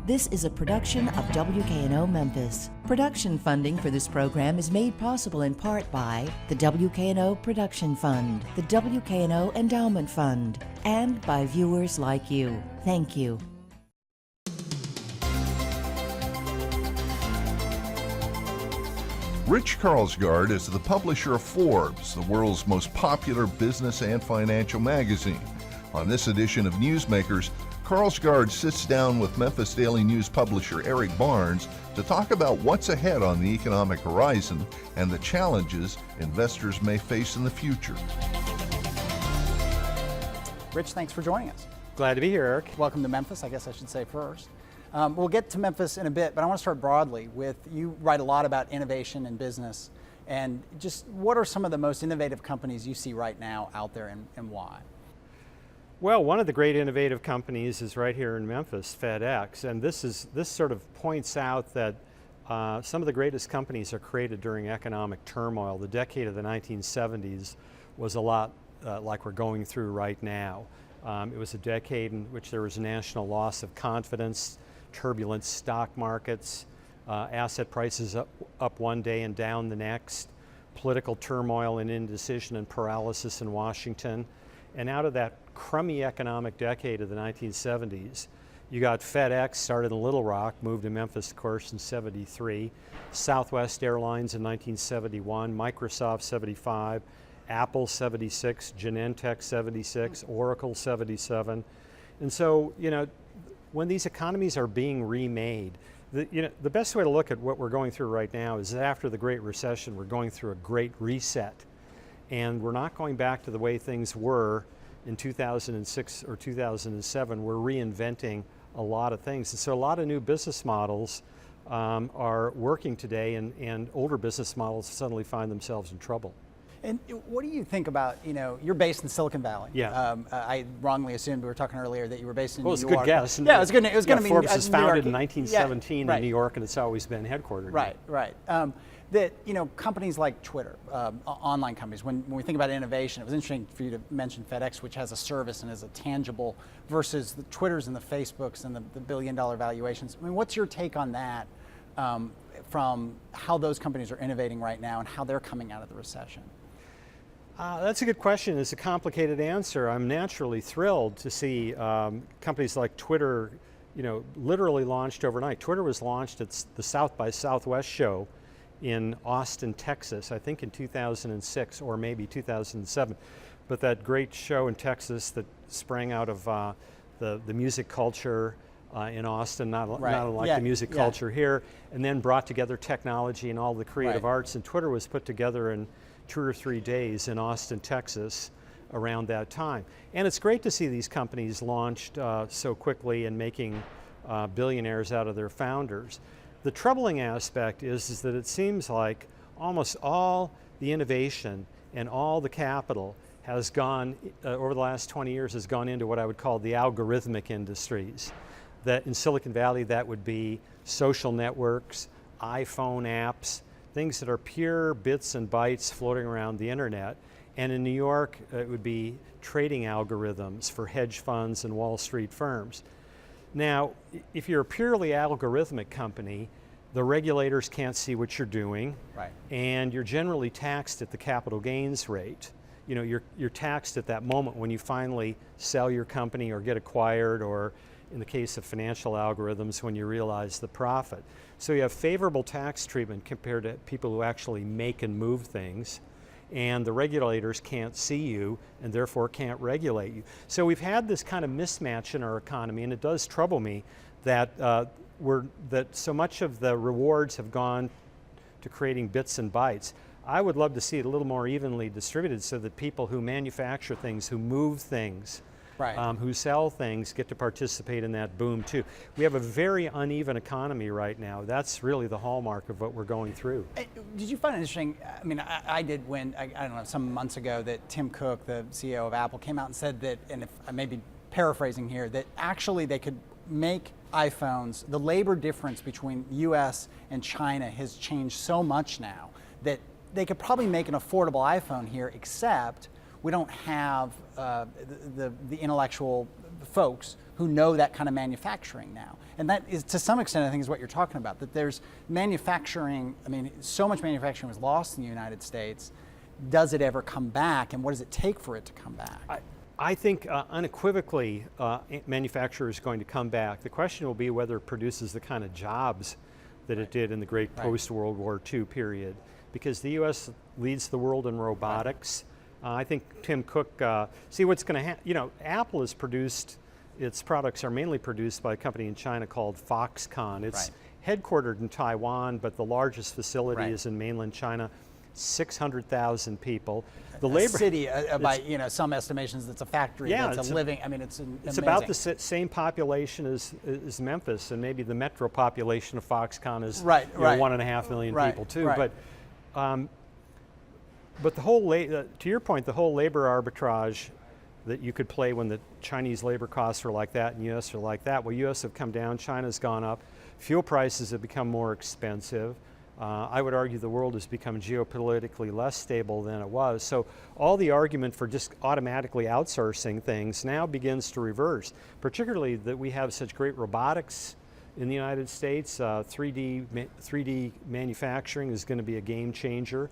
This is a production of WKNO Memphis. Production funding for this program is made possible in part by the WKNO Production Fund, the WKNO Endowment Fund, and by viewers like you. Thank you. Rich Karlsgaard is the publisher of Forbes, the world's most popular business and financial magazine. On this edition of Newsmakers, Karlsgaard sits down with Memphis Daily News publisher Eric Barnes to talk about what's ahead on the economic horizon and the challenges investors may face in the future. Rich, thanks for joining us. Glad to be here, Eric. Welcome to Memphis, I guess I should say first. We'll get to Memphis in a bit, but I want to start broadly with, you write a lot about innovation in business, and just what are some of the most innovative companies you see right now out there and why? Well, one of the great innovative companies is right here in Memphis, FedEx, and this sort of points out that some of the greatest companies are created during economic turmoil. The decade of the 1970s was a lot like we're going through right now. It was a decade in which there was a national loss of confidence, turbulent stock markets, asset prices up one day and down the next, political turmoil and indecision and paralysis in Washington. And out of that crummy economic decade of the 1970s, you got FedEx, started in Little Rock, moved to Memphis, of course, in '73, Southwest Airlines in 1971, Microsoft '75, Apple '76, Genentech '76, Oracle '77. And so, when these economies are being remade, the best way to look at what we're going through right now is that after the Great Recession, we're going through a great reset. And we're not going back to the way things were in 2006 or 2007. We're reinventing a lot of things. And so a lot of new business models are working today, and older business models suddenly find themselves in trouble. And what do you think about, you're based in Silicon Valley. Yeah. I wrongly assumed, we were talking earlier, that you were based in New York. Well, it's a good guess. Yeah, it was going to be Forbes was founded in 1917 right. in New York, and it's always been headquartered. Right. That companies like Twitter, online companies, when we think about innovation, it was interesting for you to mention FedEx, which has a service and is a tangible, versus the Twitters and the Facebooks and the billion-dollar valuations. I mean, what's your take on that from how those companies are innovating right now and how they're coming out of the recession? That's a good question. It's a complicated answer. I'm naturally thrilled to see companies like Twitter, literally launched overnight. Twitter was launched at the South by Southwest show in Austin, Texas, I think in 2006 or maybe 2007. But that great show in Texas that sprang out of the music culture in Austin, not unlike the music culture here, and then brought together technology and all the creative arts. And Twitter was put together in 2 or 3 days in Austin, Texas around that time. And it's great to see these companies launched so quickly and making billionaires out of their founders. The troubling aspect is that it seems like almost all the innovation and all the capital has gone, over the last 20 years, has gone into what I would call the algorithmic industries. That in Silicon Valley, that would be social networks, iPhone apps, things that are pure bits and bytes floating around the internet. And in New York, it would be trading algorithms for hedge funds and Wall Street firms. Now, if you're a purely algorithmic company, the regulators can't see what you're doing, and you're generally taxed at the capital gains rate. You're taxed at that moment when you finally sell your company or get acquired, or in the case of financial algorithms, when you realize the profit. So you have favorable tax treatment compared to people who actually make and move things, and the regulators can't see you and therefore can't regulate you. So we've had this kind of mismatch in our economy, and it does trouble me that that so much of the rewards have gone to creating bits and bytes. I would love to see it a little more evenly distributed so that people who manufacture things, who move things, who sell things, get to participate in that boom too. We have a very uneven economy right now. That's really the hallmark of what we're going through. Did you find it interesting? I mean, I did when, I don't know, some months ago, that Tim Cook, the CEO of Apple, came out and said that, and if I may be paraphrasing here, that actually they could make iPhones, the labor difference between US and China has changed so much now that they could probably make an affordable iPhone here, except we don't have the intellectual folks who know that kind of manufacturing now. And that is, to some extent, I think is what you're talking about, that there's manufacturing, I mean, so much manufacturing was lost in the United States. Does it ever come back, and what does it take for it to come back? I think unequivocally manufacturing is going to come back. The question will be whether it produces the kind of jobs that it did in the great post-World War II period. Because the U.S. leads the world in robotics. I think Tim Cook, see what's going to happen, you know, Apple has produced, its products are mainly produced by a company in China called Foxconn. It's headquartered in Taiwan, but the largest facility is in mainland China. 600,000 people. The labor city, by you know some estimations, it's a factory. Yeah, it's a living. I mean, it's It's about the same population as Memphis, and maybe the metro population of Foxconn is you know, 1.5 million people too. But the whole to your point, the whole labor arbitrage that you could play when the Chinese labor costs are like that and U.S. are like that. Well, U.S. have come down, China's gone up, fuel prices have become more expensive. I would argue the world has become geopolitically less stable than it was. So all the argument for just automatically outsourcing things now begins to reverse, particularly that we have such great robotics in the United States. 3D manufacturing is going to be a game changer.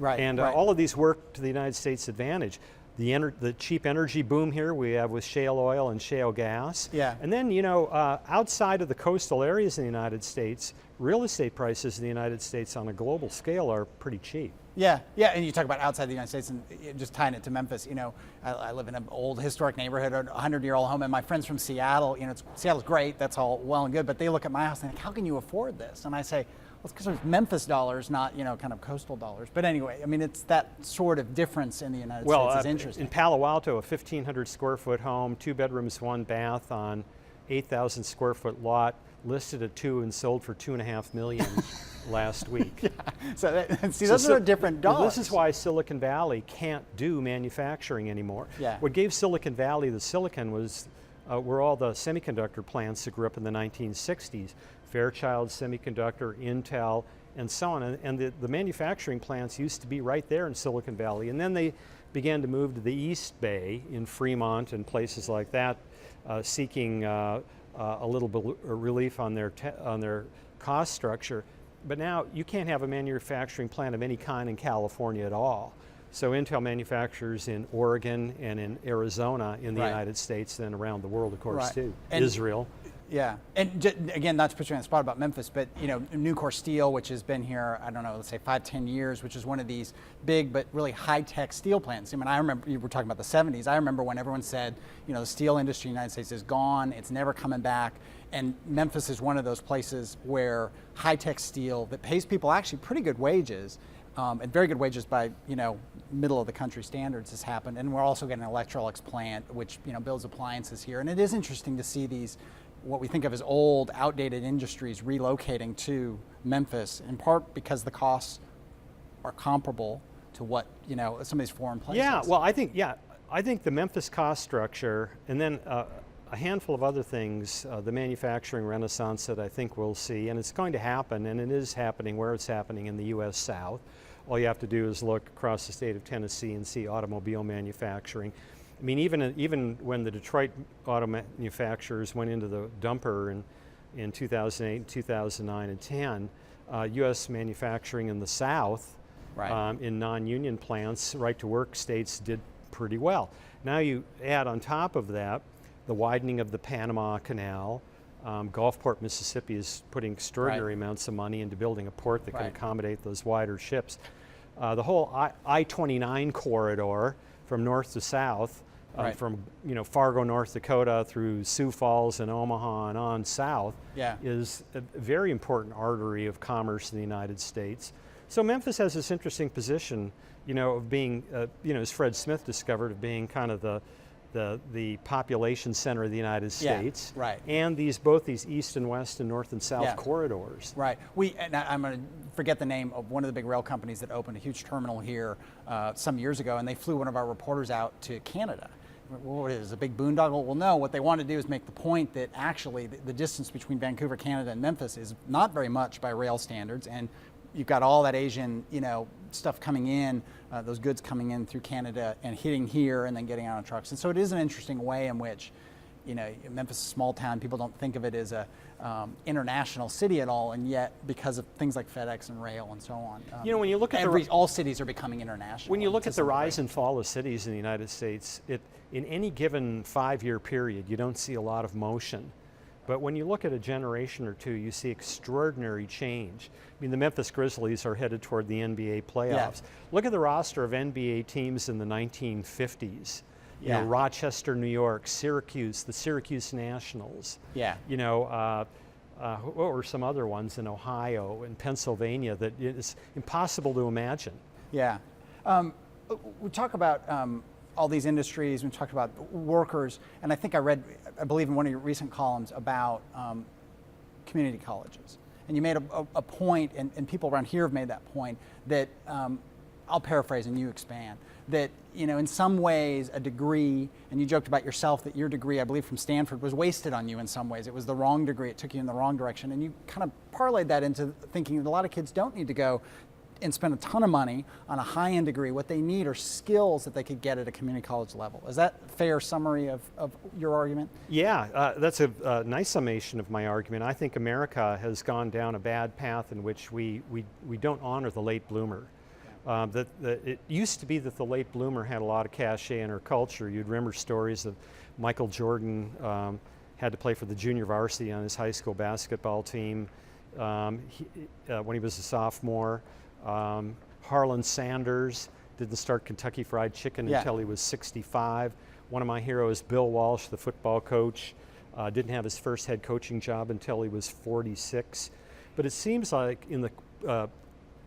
And all of these work to the United States' advantage. The cheap energy boom here we have with shale oil and shale gas. And then, you know, outside of the coastal areas in the United States, real estate prices in the United States on a global scale are pretty cheap. Yeah, and you talk about outside the United States and just tying it to Memphis. You know, I live in an old historic neighborhood, a 100-year-old home, and my friends from Seattle, you know, Seattle's great, that's all well and good, but they look at my house and think, how can you afford this? And I say, well, it's because there's Memphis dollars, not, you know, kind of coastal dollars. But anyway, I mean, it's that sort of difference in the United States is interesting. In Palo Alto, a 1,500 square foot home, 2 bedrooms, 1 bath on 8,000 square foot lot, listed at $2 and sold for $2.5 million last week. So those are different dollars. Well, this is why Silicon Valley can't do manufacturing anymore. What gave Silicon Valley the silicon was were all the semiconductor plants that grew up in the 1960s. Fairchild Semiconductor, Intel, and so on. And the manufacturing plants used to be right there in Silicon Valley. And then they began to move to the East Bay in Fremont and places like that, seeking a little bit relief on their cost structure. But now you can't have a manufacturing plant of any kind in California at all. So Intel manufactures in Oregon and in Arizona in the United States, and around the world, of course, too. And Israel. Yeah, and again, not to put you on the spot about Memphis, but you know, Nucor Steel, which has been here, I don't know, let's say 5-10 years, which is one of these big but really high-tech steel plants. I mean, I remember, you were talking about the 70s, I remember when everyone said, you know, the steel industry in the United States is gone, it's never coming back, and Memphis is one of those places where high-tech steel that pays people actually pretty good wages, and very good wages by, you know, middle of the country standards has happened. And we're also getting an Electrolux plant, which, you know, builds appliances here. And it is interesting to see these, what we think of as old, outdated industries relocating to Memphis, in part because the costs are comparable to what, you know, some of these foreign places. Yeah, well, I think the Memphis cost structure, and then a handful of other things, the manufacturing renaissance that I think we'll see, and it's going to happen, and it is happening where it's happening in the U.S. South. All you have to do is look across the state of Tennessee and see automobile manufacturing. I mean, even when the Detroit auto manufacturers went into the dumper in 2008, 2009, and 10, U.S. manufacturing in the South, in non-union plants, right-to-work states did pretty well. Now you add on top of that the widening of the Panama Canal. Gulfport, Mississippi is putting extraordinary amounts of money into building a port that can accommodate those wider ships. The whole I-29 corridor from north to south, from Fargo, North Dakota through Sioux Falls and Omaha and on south, is a very important artery of commerce in the United States. So Memphis has this interesting position, of being, as Fred Smith discovered, of being kind of the population center of the United States, and both these east and west and north and south corridors. And I'm going to forget the name of one of the big rail companies that opened a huge terminal here some years ago, and they flew one of our reporters out to Canada. What is a big boondoggle? Well, no, what they want to do is make the point that actually the distance between Vancouver, Canada and Memphis is not very much by rail standards, and you've got all that Asian, stuff coming in, those goods coming in through Canada and hitting here and then getting out on trucks. And so it is an interesting way in which, Memphis is a small town. People don't think of it as a international city at all, and yet because of things like FedEx and rail and so on, when you look at all cities are becoming international. When you look at the rise and fall of cities in the United States, in any given 5-year period, you don't see a lot of motion. But when you look at a generation or two, you see extraordinary change. I mean, the Memphis Grizzlies are headed toward the NBA playoffs. Yeah. Look at the roster of NBA teams in the 1950s. You know, Rochester, New York, Syracuse, the Syracuse Nationals. Yeah. What were some other ones in Ohio and Pennsylvania that is impossible to imagine? Yeah. We talk about all these industries, we talked about workers, and I believe in one of your recent columns about community colleges. And you made a point, and people around here have made that point, that I'll paraphrase and you expand, that in some ways a degree, and you joked about yourself that your degree, I believe from Stanford, was wasted on you in some ways. It was the wrong degree, it took you in the wrong direction, and you kind of parlayed that into thinking that a lot of kids don't need to go and spend a ton of money on a high-end degree. What they need are skills that they could get at a community college level. Is that a fair summary of your argument? Yeah, that's a nice summation of my argument. I think America has gone down a bad path in which we don't honor the late bloomer. It used to be that the late bloomer had a lot of cachet in our culture. You'd remember stories of Michael Jordan had to play for the junior varsity on his high school basketball team when he was a sophomore. Harlan Sanders didn't start Kentucky Fried Chicken until he was 65. One of my heroes, Bill Walsh, the football coach, didn't have his first head coaching job until he was 46. But it seems like in the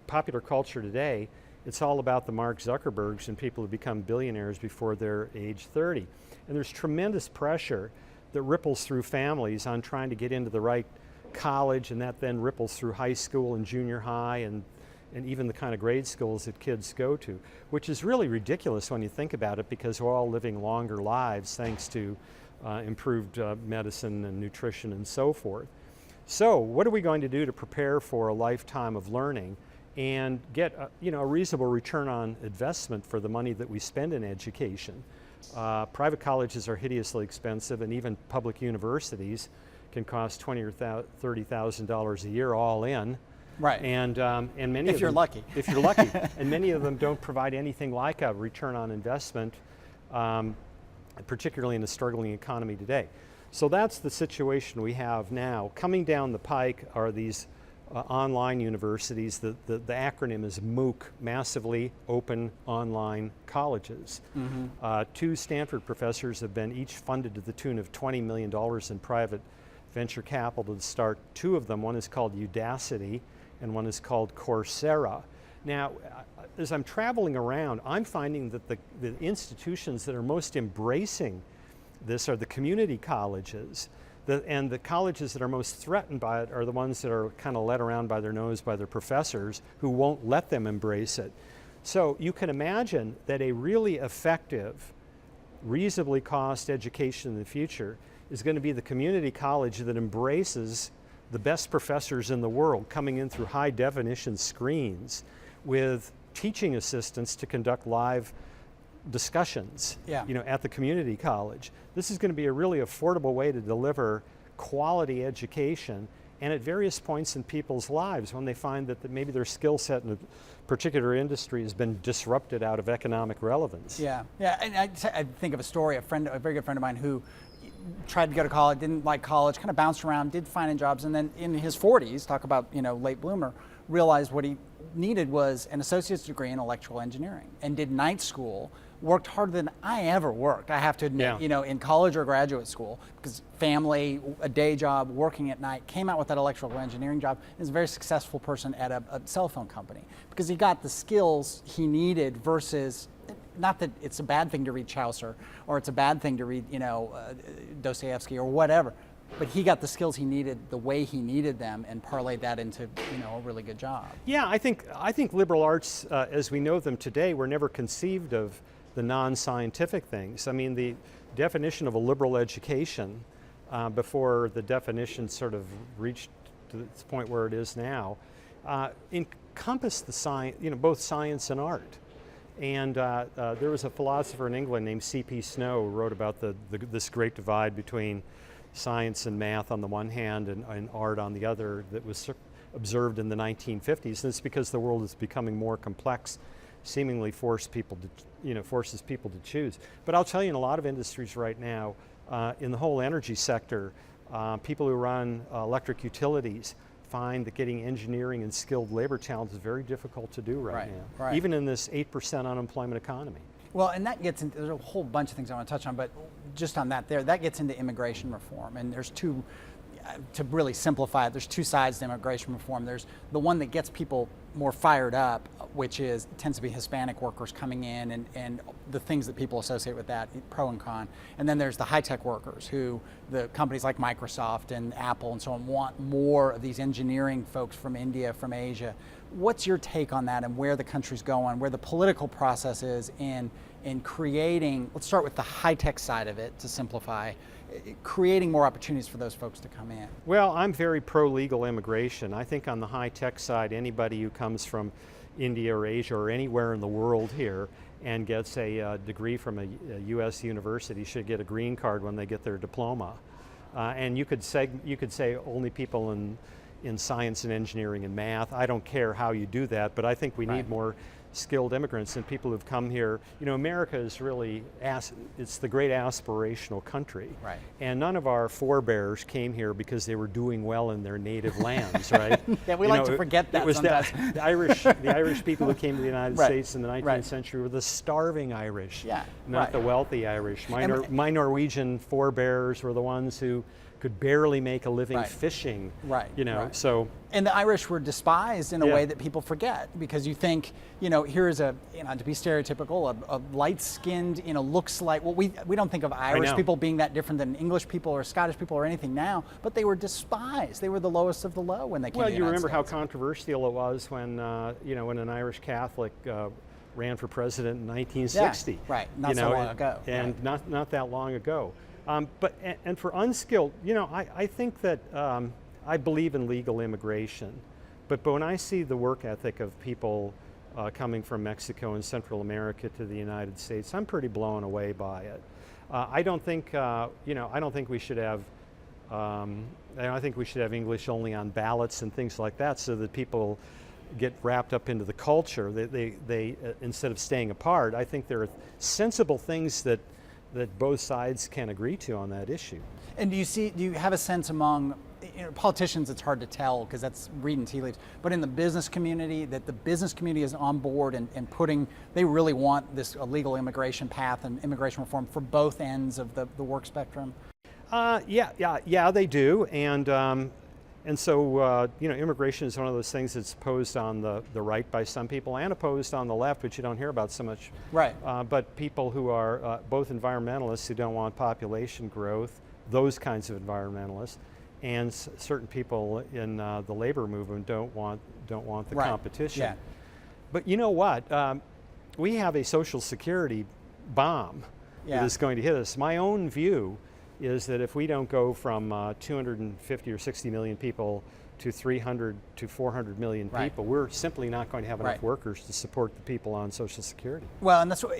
popular culture today, it's all about the Mark Zuckerbergs and people who become billionaires before they're age 30. And there's tremendous pressure that ripples through families on trying to get into the right college, and that then ripples through high school and junior high and even the kind of grade schools that kids go to, which is really ridiculous when you think about it, because we're all living longer lives thanks to improved medicine and nutrition and so forth. So what are we going to do to prepare for a lifetime of learning and get a reasonable return on investment for the money that we spend in education? Private colleges are hideously expensive, and even public universities can cost $20,000 or $30,000 a year all in. Right. And many if you're lucky. If you're lucky. And many of them don't provide anything like a return on investment, particularly in a struggling economy today. So that's the situation we have now. Coming down the pike are these online universities. The acronym is MOOC, Massively Open Online Colleges. Mm-hmm. 2 Stanford professors have been each funded to the tune of $20 million in private venture capital to start 2 of them. One is called Udacity, and one is called Coursera. Now, as I'm traveling around, I'm finding that the institutions that are most embracing this are the community colleges, and the colleges that are most threatened by it are the ones that are kind of led around by their nose by their professors who won't let them embrace it. So you can imagine that a really effective, reasonably cost education in the future is going to be the community college that embraces the best professors in the world coming in through high definition screens with teaching assistants to conduct live discussions at the community college. This is going to be a really affordable way to deliver quality education, and at various points in people's lives when they find that maybe their skill set in a particular industry has been disrupted out of economic relevance. Yeah, and I think of a story, a very good friend of mine who tried to go to college, didn't like college, kind of bounced around, did fine in jobs, and then in his 40s, talk about late bloomer, realized what he needed was an associate's degree in electrical engineering, and did night school, worked harder than I ever worked, I have to admit, in college or graduate school, because family, a day job, working at night, came out with that electrical engineering job, and is a very successful person at a cell phone company, because he got the skills he needed versus, not that it's a bad thing to read Chaucer, or it's a bad thing to read, Dostoevsky or whatever, but he got the skills he needed the way he needed them and parlayed that into, a really good job. Yeah, I think liberal arts, as we know them today, were never conceived of the non-scientific things. I mean, the definition of a liberal education before the definition sort of reached to this point where it is now encompassed the science, both science and art. And there was a philosopher in England named C.P. Snow who wrote about this great divide between science and math on the one hand and art on the other that was observed in the 1950s. And it's because the world is becoming more complex, seemingly forces people to choose. But I'll tell you, in a lot of industries right now, in the whole energy sector, people who run electric utilities find that getting engineering and skilled labor talent is very difficult to do right now, right. even in this 8% unemployment economy. Well, and that gets into, there's a whole bunch of things I want to touch on, but just on that that gets into immigration reform. And there's two, to really simplify it, there's two sides to immigration reform. There's the one that gets people more fired up, which tends to be Hispanic workers coming in and the things that people associate with that, pro and con. And then there's the high-tech workers who the companies like Microsoft and Apple and so on want more of these engineering folks from India, from Asia. What's your take on that and where the country's going, where the political process is in creating, let's start with the high-tech side of it to simplify, creating more opportunities for those folks to come in? Well, I'm very pro-legal immigration. I think on the high-tech side, anybody who comes from India or Asia or anywhere in the world here and gets a degree from a U.S. university should get a green card when they get their diploma. And you could say only people in science and engineering and math. I don't care how you do that, but I think we need more skilled immigrants and people who've come here. You know, America is really, it's the great aspirational country. Right. And none of our forebears came here because they were doing well in their native lands, right? Yeah, we like to forget that sometimes. The Irish people who came to the United States in the 19th century were the starving Irish, not the wealthy Irish. My Norwegian forebears were the ones who could barely make a living fishing, so. And the Irish were despised in a way that people forget, because you think, here is to be stereotypical, a light-skinned, looks like, well, we don't think of Irish people being that different than English people or Scottish people or anything now, but they were despised. They were the lowest of the low when they came to the United Well, you remember States. how controversial it was when, when an Irish Catholic ran for president in 1960. Yeah, not so long ago. And not that long ago. But for unskilled, I think that I believe in legal immigration, but when I see the work ethic of people coming from Mexico and Central America to the United States, I'm pretty blown away by it. I don't think I don't think we should have I think we should have English only on ballots and things like that, so that people get wrapped up into the culture. They instead of staying apart. I think there are sensible things that both sides can agree to on that issue. And do you have a sense among politicians, it's hard to tell because that's reading tea leaves, but in the business community, that the business community is on board and they really want this legal immigration path and immigration reform for both ends of the work spectrum? Yeah, they do. And so, immigration is one of those things that's opposed on the right by some people and opposed on the left, which you don't hear about so much. Right. But people who are both environmentalists who don't want population growth, those kinds of environmentalists, and certain people in the labor movement don't want the competition. Yeah. But you know what? We have a Social Security bomb that is going to hit us. My own view is that if we don't go from 250 or 60 million people to 300 to 400 million people, we're simply not going to have enough workers to support the people on Social Security. Well, and that's what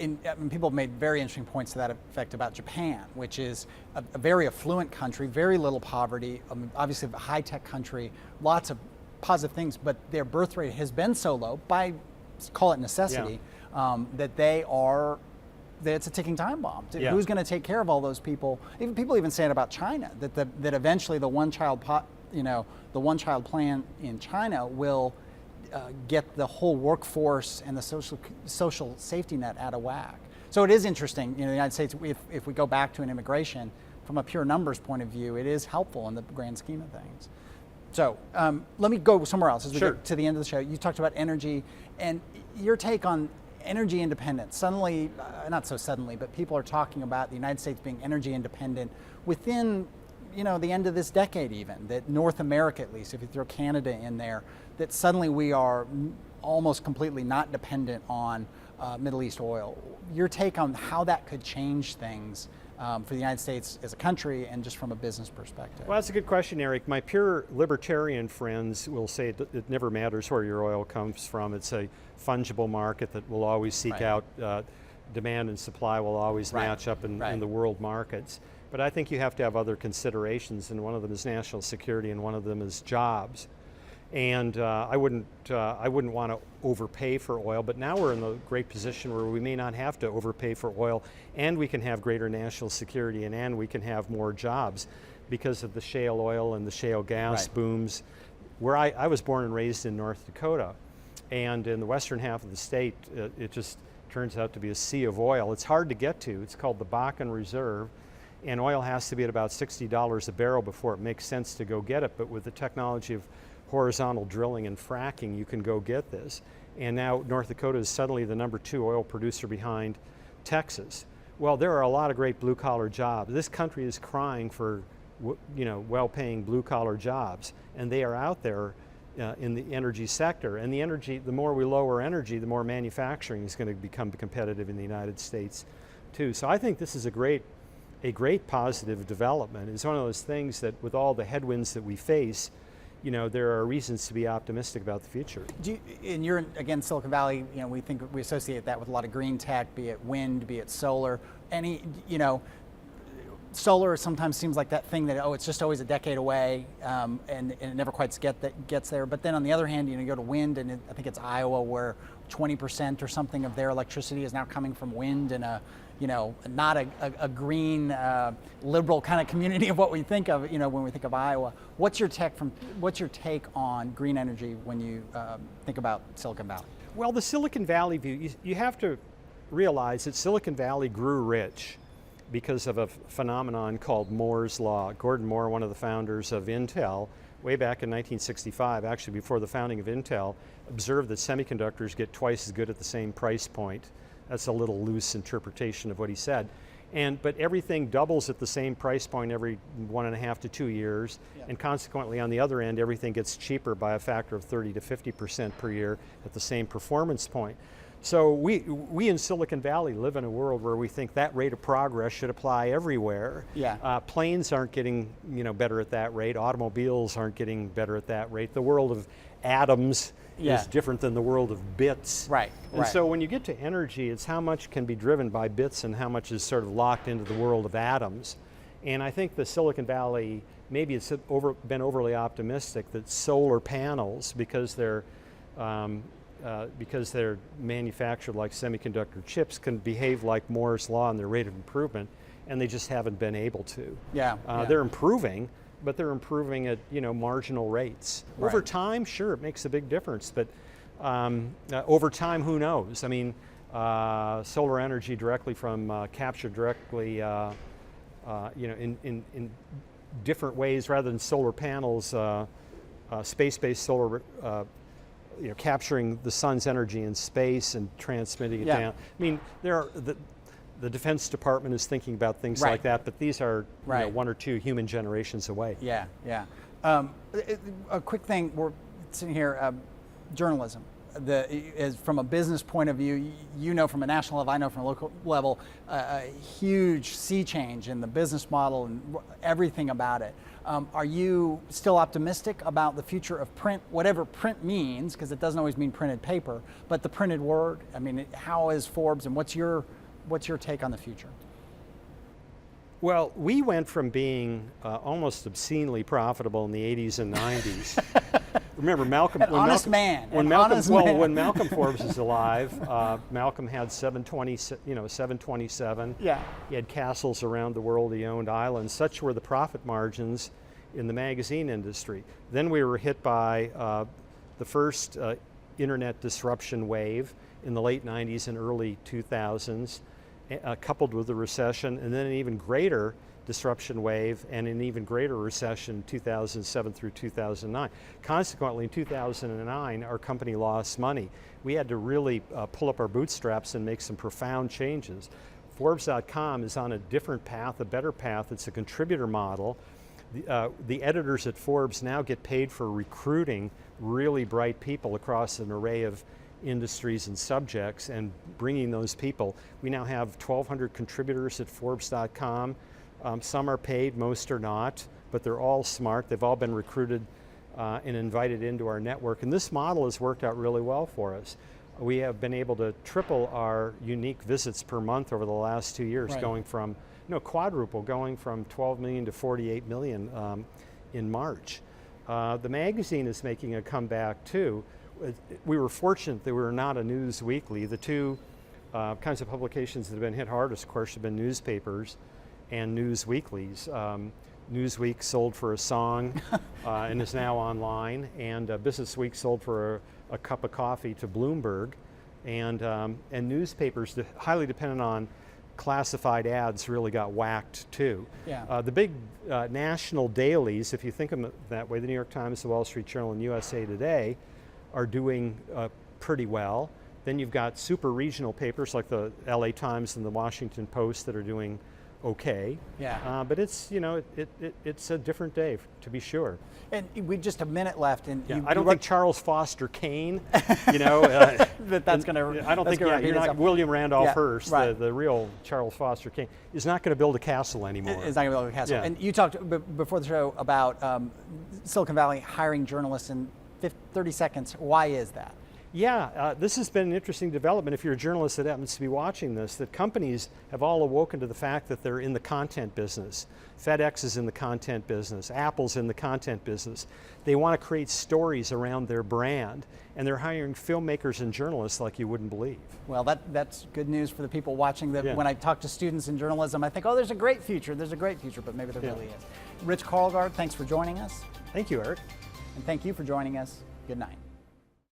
people have made very interesting points to that effect about Japan, which is a very affluent country, very little poverty, obviously a high-tech country, lots of positive things, but their birth rate has been so low, by call it necessity, that it's a ticking time bomb. Who's going to take care of all those people? People even say it about China, that eventually the one-child plan in China will get the whole workforce and the social safety net out of whack. So it is interesting. The United States, if we go back to an immigration from a pure numbers point of view, it is helpful in the grand scheme of things. So let me go somewhere else as we get to the end of the show. You talked about energy and your take on energy independence. Suddenly, not so suddenly, but people are talking about the United States being energy independent within, the end of this decade even, that North America at least, if you throw Canada in there, that suddenly we are almost completely not dependent on Middle East oil. Your take on how that could change things for the United States as a country and just from a business perspective? Well, that's a good question, Eric. My pure libertarian friends will say it never matters where your oil comes from. It's a fungible market that will always seek out, demand and supply will always match up in the world markets. But I think you have to have other considerations, and one of them is national security and one of them is jobs. And I wouldn't want to overpay for oil, but now we're in the great position where we may not have to overpay for oil, and we can have greater national security, and we can have more jobs because of the shale oil and the shale gas booms. Where I was born and raised in North Dakota, and in the western half of the state, it just turns out to be a sea of oil. It's hard to get to. It's called the Bakken Reserve, and oil has to be at about $60 a barrel before it makes sense to go get it, but with the technology of horizontal drilling and fracking, you can go get this. And now North Dakota is suddenly the #2 oil producer behind Texas. Well, there are a lot of great blue-collar jobs. This country is crying for, well-paying blue-collar jobs, and they are out there in the energy sector. And the energy, the more we lower energy, the more manufacturing is going to become competitive in the United States, too. So I think this is a great positive development. It's one of those things that, with all the headwinds that we face, there are reasons to be optimistic about the future. And you're, again, Silicon Valley, we associate that with a lot of green tech, be it wind, be it solar. Solar sometimes seems like that thing that, it's just always a decade away, and it never quite gets there. But then on the other hand, you go to wind, and I think it's Iowa where 20% or something of their electricity is now coming from wind, and not a green, liberal kind of community of what we think of, when we think of Iowa. What's your take on green energy when you think about Silicon Valley? Well, the Silicon Valley view, you have to realize that Silicon Valley grew rich because of a phenomenon called Moore's Law. Gordon Moore, one of the founders of Intel, way back in 1965, actually before the founding of Intel, observed that semiconductors get twice as good at the same price point. That's a little loose interpretation of what he said. But everything doubles at the same price point every 1.5 to 2 years, and consequently on the other end, everything gets cheaper by a factor of 30 to 50% per year at the same performance point. So we in Silicon Valley live in a world where we think that rate of progress should apply everywhere. Planes aren't getting better at that rate. Automobiles aren't getting better at that rate. The world of atoms is different than the world of bits. And so when you get to energy, it's how much can be driven by bits and how much is sort of locked into the world of atoms. And I think the Silicon Valley, maybe it's been overly optimistic that solar panels, because they're manufactured like semiconductor chips, can behave like Moore's Law in their rate of improvement, and they just haven't been able to. They're improving, but they're improving at marginal rates. Over time, sure, it makes a big difference, but over time, who knows? I mean, solar energy directly from captured directly, in different ways rather than solar panels, space-based solar. Capturing the sun's energy in space and transmitting it down. I mean, the Defense Department is thinking about things like that, but these are 1 or 2 human generations away. A quick thing, we're sitting here, journalism. From a business point of view, from a national level, I know from a local level, a huge sea change in the business model and everything about it. Are you still optimistic about the future of print, whatever print means, because it doesn't always mean printed paper, but the printed word? I mean, how is Forbes, and what's your take on the future? Well, we went from being almost obscenely profitable in the 80s and 90s. Remember, Malcolm. When Malcolm Forbes was alive, Malcolm had 727. He had castles around the world. He owned islands. Such were the profit margins in the magazine industry. Then we were hit by the first internet disruption wave in the late 90s and early 2000s, coupled with the recession, and then an even greater disruption wave and an even greater recession in 2007 through 2009. Consequently, in 2009, our company lost money. We had to really pull up our bootstraps and make some profound changes. Forbes.com is on a different path, a better path. It's a contributor model. The editors at Forbes now get paid for recruiting really bright people across an array of industries and subjects and bringing those people. We now have 1,200 contributors at Forbes.com. Some are paid, most are not, but they're all smart. They've all been recruited and invited into our network. And this model has worked out really well for us. We have been able to triple our unique visits per month over the last 2 years, Right. going from, quadruple, going from 12 million to 48 million in March. The magazine is making a comeback too. We were fortunate that we were not a News Weekly. The two kinds of publications that have been hit hardest, of course, have been newspapers and news weeklies. Newsweek sold for a song and is now online, and Business Week sold for a cup of coffee to Bloomberg, and newspapers highly dependent on classified ads really got whacked too. Yeah. The big national dailies, if you think of them that way, the New York Times, the Wall Street Journal, and USA Today are doing pretty well. Then you've got super regional papers like the LA Times and the Washington Post that are doing okay. Yeah. But it's, it's a different day, to be sure. And we just a minute left, and Yeah, you, I don't you think Charles Foster Kane, that's going to. I don't think you're not William Randolph Yeah, Hearst, right. the real Charles Foster Kane, is not going to build a castle anymore. It's not going to build a castle. Yeah. And you talked before the show about Silicon Valley hiring journalists in 30 seconds. Why is that? Yeah, this has been an interesting development if you're a journalist that happens to be watching this, that companies have all awoken to the fact that they're in the content business. FedEx is in the content business, Apple's in the content business. They want to create stories around their brand, and they're hiring filmmakers and journalists like you wouldn't believe. Well, that's good news for the people watching. Yeah. When I talk to students in journalism, I think, oh, there's a great future, but maybe there really is. Rich Karlgaard, thanks for joining us. Thank you, Eric. And thank you for joining us. Good night.